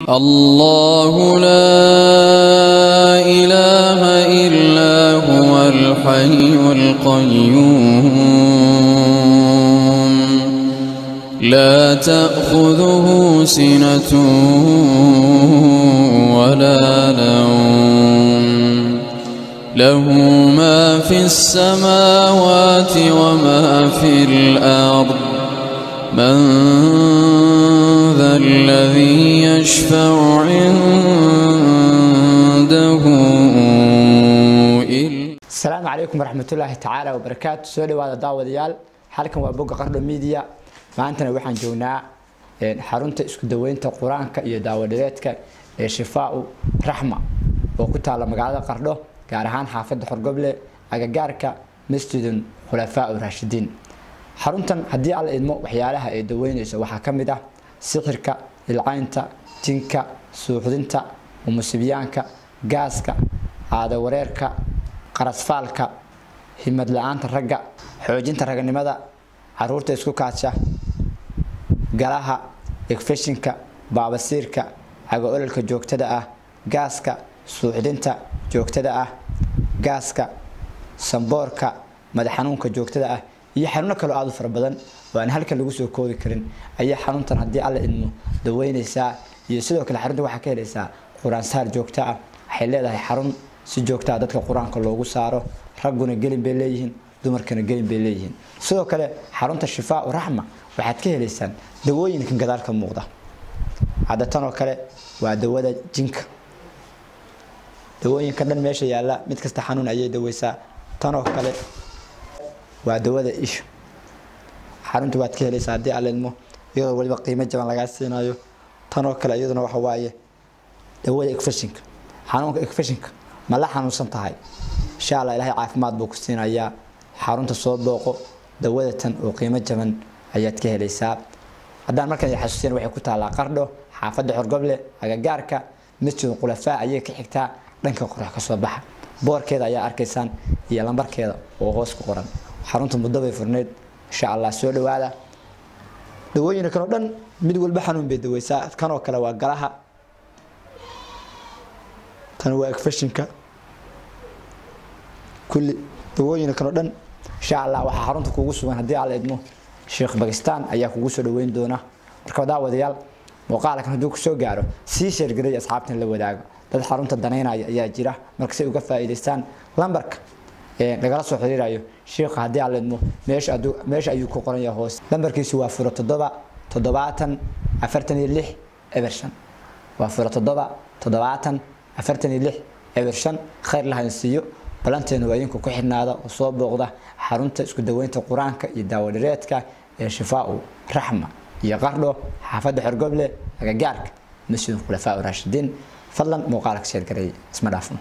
الله لا إله إلا هو الحي القيوم لا تأخذه سنة ولا نوم له ما في السماوات وما في الأرض من ذا الذي يشفع عنده السلام عليكم ورحمة الله تعالى وبركاته. سؤالي وهذا داوديال حالكم وابوك قرن ميديا maantana waxaan joognaa xarunta isku daweynta quraanka iyo daawadheedka ee Shifaa Rahma oo ku taala magaalada Qardho gaar ahaan xaafadda Xorgoble agagaarka Masjidul Khulafaa Rashidin. xaruntan hadii aan idmo waxyaalaha ay daweynayso waxa kamid ah sixirka, ilcaynta, jinka, suuxdinta, umusibiyaanka, gaaska, aada wareerka, qarasfaalka, himad la'aanta ragga, xoojinta raganimada, caruurta isku kaasha, galaha, infectionka, baabasiirka, caga ololka joogtada ah, gaaska, suuxdinta joogtada ah, gaaska, samboorka, madax xanuunka joogtada ah iyo xanuuno kale oo aad u fara badan oo aan halkan lagu soo koobi karin ayaa xaruntan hadii alla idmo daweynaysa. iyo sidoo kale xarunta waxa ka helaysa quraan saar joogto ah. waxay leedahay xarun si joogto ah dadka quraanka loogu saaro, raguna gelin bay leeyihiin, dumarkana gelin bay leeyihiin. sidoo kale xarunta Shifaa Rahma waxaad ka helaysaan dawooyinka gadaalka muuqda. tan oo kale waa dawada jinka. dawooyinka dhan meesha yaala mid kasta xanuun ayay daweysaa. tan oo kale waa dawada isha. xaruntu waad ka helaysaa hadii alla idmo iyadoo waliba qiimo jaban laga siinayo. tan oo kale iyaduna waxa waaye dawada infectionka. xanuunka infectionka ma la xanuunsan tahay insha Allah Ilaahay caafimaad buu ku siinayaa. xarunta soo booqo dawada tan oo qiimo jaban ayaad ka helaysaa. haddaan markan xasuusin waxay ku taalaa Qardho xaafadda Xorgoble agagaarka Masjidul Khulafaa ayay ka xigtaa dhanka qorax ka soo baxa. boorkeeda ayaa arkaysaan iyo lambarkeeda oo hoos ku qoran. xarunta muddo bay furneed insha Allah soo dhawaada. dawooyinka kale dhan mid walba xanuun bay daweysaa. kan oo kale waa galaha, tan waa infectionka, kulli dawooyinka kale dhan insha Allah waxa xarunta kugu sugan hadii alla idmo Sheekh Pakistan ayaa kugu soo dhaweyn doona. marka daawadayaal muuqaalkan haduu ku soo gaaro si share garay asxaabtan la wadaago. dad xarunta daneynaya ayaa jira marka si uga faa'iideystaan lambarka lagala soo xiriirayo Sheekh hadii alla idmo meesha ayuu ku qoran yahay hoos. lambarkiisu waa 07 70 46 ebershan waa 07 70 46 ebershan. khayr lahayn siiyo balanteena waa idinku ku xirnaada oo soo booqda xarunta isku daweynta quraanka iyo daawadheedka ee Shifaa Rahma iyo Qardho xaafadda Xorgoble agagaarka Masjidul Khulafaa Rashidin. fadlan muuqaalka share garay isma dhaafno.